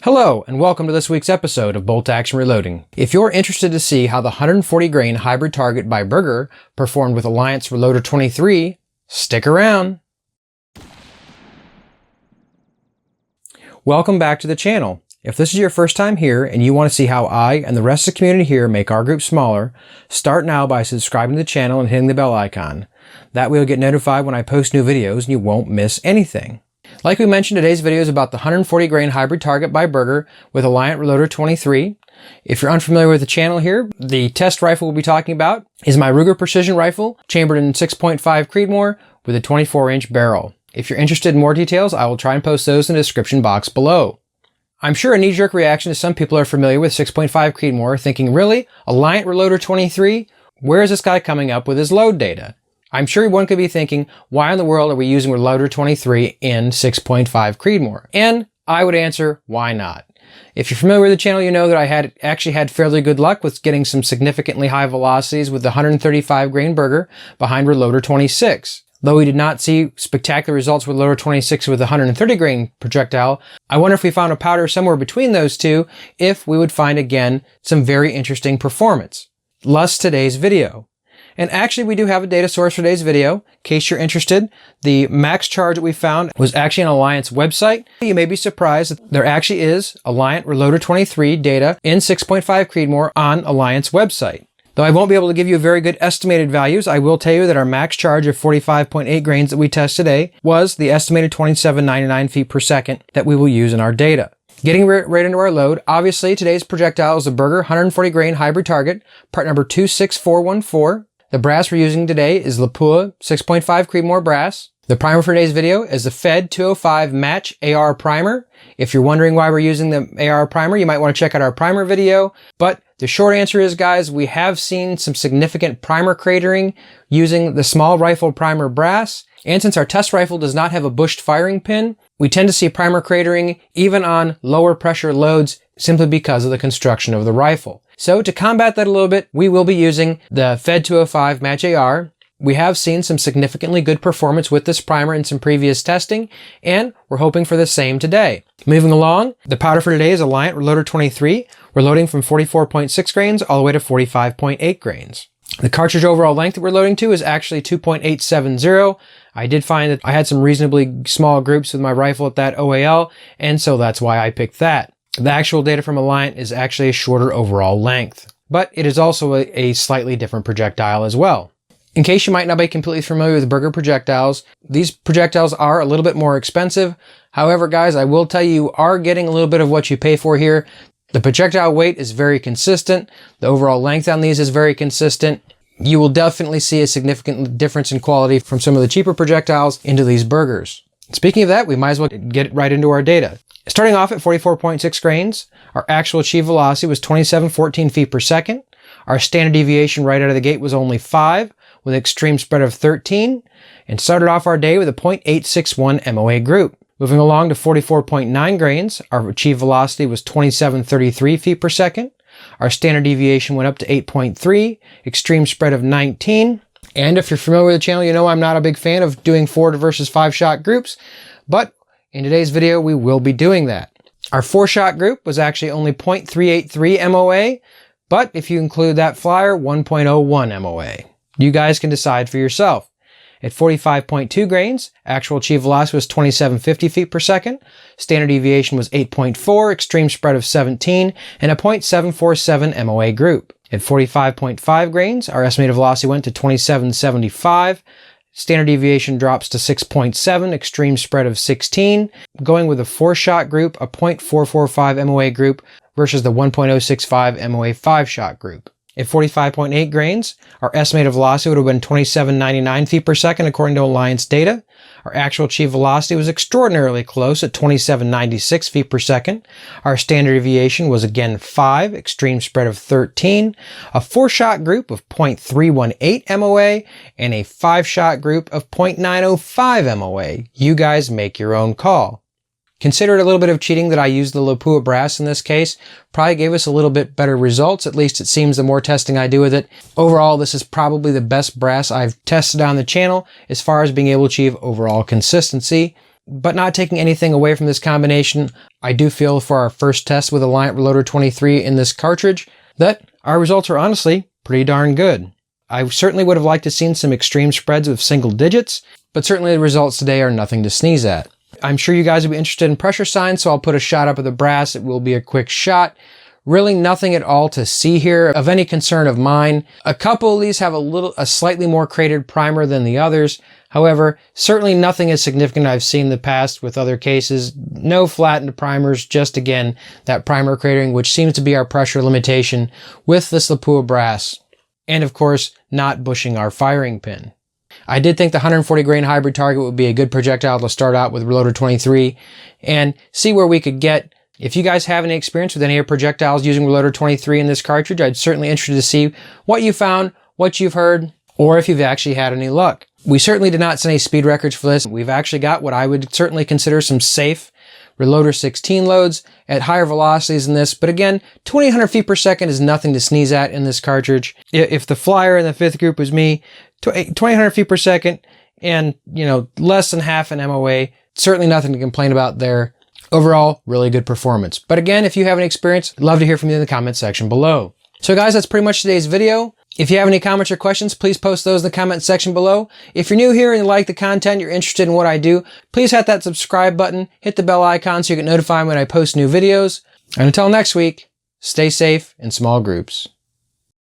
Hello, and welcome to this week's episode of Bolt Action Reloading. If you're interested to see how the 140 grain hybrid target by Berger performed with Alliant Reloder 23, stick around. Welcome back to the channel. If this is your first time here and you want to see how I and the rest of the community here make our group smaller, start now by subscribing to the channel and hitting the bell icon. That way you'll get notified when I post new videos and you won't miss anything. Like we mentioned, today's video is about the 140 grain hybrid target by Berger with Alliant Reloder 23. If you're unfamiliar with the channel here, the test rifle we'll be talking about is my Ruger precision rifle, chambered in 6.5 Creedmoor with a 24-inch barrel. If you're interested in more details, I will try and post those in the description box below. I'm sure a knee-jerk reaction is some people are familiar with 6.5 Creedmoor, thinking, really? Alliant Reloder 23? Where is this guy coming up with his load data? I'm sure one could be thinking, why in the world are we using Reloder 23 in 6.5 Creedmoor? And I would answer, why not? If you're familiar with the channel, you know that I actually had fairly good luck with getting some significantly high velocities with the 135 grain Berger behind Reloder 26. Though we did not see spectacular results with Reloder 26 with the 130 grain projectile, I wonder if we found a powder somewhere between those two, if we would find again some very interesting performance. Thus today's video. And actually, we do have a data source for today's video. In case you're interested, the max charge that we found was actually on Alliant's website. You may be surprised that there actually is Alliant Reloder 23 data in 6.5 Creedmoor on Alliant's website. Though I won't be able to give you very good estimated values, I will tell you that our max charge of 45.8 grains that we test today was the estimated 2799 feet per second that we will use in our data. Getting right into our load, obviously today's projectile is the Berger 140 grain hybrid target, part number 26414. The brass we're using today is Lapua 6.5 Creedmoor brass. The primer for today's video is the Fed 205 Match AR primer. If you're wondering why we're using the AR primer, you might want to check out our primer video. But the short answer is, guys, we have seen some significant primer cratering using the small rifle primer brass. And since our test rifle does not have a bushed firing pin, we tend to see primer cratering even on lower pressure loads simply because of the construction of the rifle. So to combat that a little bit, we will be using the Fed 205 Match AR. We have seen some significantly good performance with this primer in some previous testing, and we're hoping for the same today. Moving along, the powder for today is Alliant Reloder 23. We're loading from 44.6 grains all the way to 45.8 grains. The cartridge overall length that we're loading to is actually 2.870. I did find that I had some reasonably small groups with my rifle at that OAL, and so that's why I picked that. The actual data from Alliant is actually a shorter overall length, but it is also a slightly different projectile as well. In case you might not be completely familiar with Berger projectiles, these projectiles are a little bit more expensive. However, guys, I will tell you are getting a little bit of what you pay for here. The projectile weight is very consistent. The overall length on these is very consistent. You will definitely see a significant difference in quality from some of the cheaper projectiles into these Bergers. Speaking of that, we might as well get right into our data. Starting off at 44.6 grains, our actual achieved velocity was 2714 feet per second. Our standard deviation right out of the gate was only 5, with an extreme spread of 13, and started off our day with a .861 MOA group. Moving along to 44.9 grains, our achieved velocity was 2733 feet per second. Our standard deviation went up to 8.3, extreme spread of 19. And if you're familiar with the channel, you know I'm not a big fan of doing 4 versus 5 shot groups, but in today's video, we will be doing that. Our 4-shot group was actually only .383 MOA, but if you include that flyer, 1.01 MOA. You guys can decide for yourself. At 45.2 grains, actual achieved velocity was 2750 feet per second, standard deviation was 8.4, extreme spread of 17, and a .747 MOA group. At 45.5 grains, our estimated velocity went to 2775, standard deviation drops to 6.7, extreme spread of 16, going with a 4-shot group, a .445 MOA group versus the 1.065 MOA 5-shot group. At 45.8 grains, our estimated velocity would have been 2799 feet per second according to Alliant's data. Our actual achieved velocity was extraordinarily close at 2796 feet per second. Our standard deviation was again 5, extreme spread of 13, a 4-shot group of .318 MOA, and a 5-shot group of .905 MOA. You guys make your own call. Consider it a little bit of cheating that I used the Lapua Brass in this case. Probably gave us a little bit better results. At least it seems the more testing I do with it. Overall, this is probably the best brass I've tested on the channel as far as being able to achieve overall consistency. but not taking anything away from this combination, I do feel for our first test with Alliant Reloder 23 in this cartridge that our results are honestly pretty darn good. I certainly would have liked to have seen some extreme spreads with single digits, but certainly the results today are nothing to sneeze at. I'm sure you guys will be interested in pressure signs, so I'll put a shot up of the brass. It will be a quick shot. Really nothing at all to see here of any concern of mine. A couple of these have a slightly more cratered primer than the others. However, certainly nothing as significant I've seen in the past with other cases. No flattened primers, just again, that primer cratering, which seems to be our pressure limitation with this Lapua Brass. And of course, not bushing our firing pin. I did think the 140 grain hybrid target would be a good projectile to start out with Reloder 23 and see where we could get. If you guys have any experience with any of your projectiles using Reloder 23 in this cartridge, I'd certainly interested to see what you found, what you've heard, or if you've actually had any luck. We certainly did not set any speed records for this. We've actually got what I would certainly consider some safe Reloder 16 loads at higher velocities than this, but again, 2000 feet per second is nothing to sneeze at in this cartridge. If the flyer in the 5th group was me, 2000 feet per second and, less than half an MOA, certainly nothing to complain about there. Overall, really good performance. But again, if you have any experience, I'd love to hear from you in the comment section below. So guys, that's pretty much today's video. If you have any comments or questions, please post those in the comment section below. If you're new here and you like the content, you're interested in what I do, please hit that subscribe button, hit the bell icon so you get notified when I post new videos. And until next week, stay safe in small groups.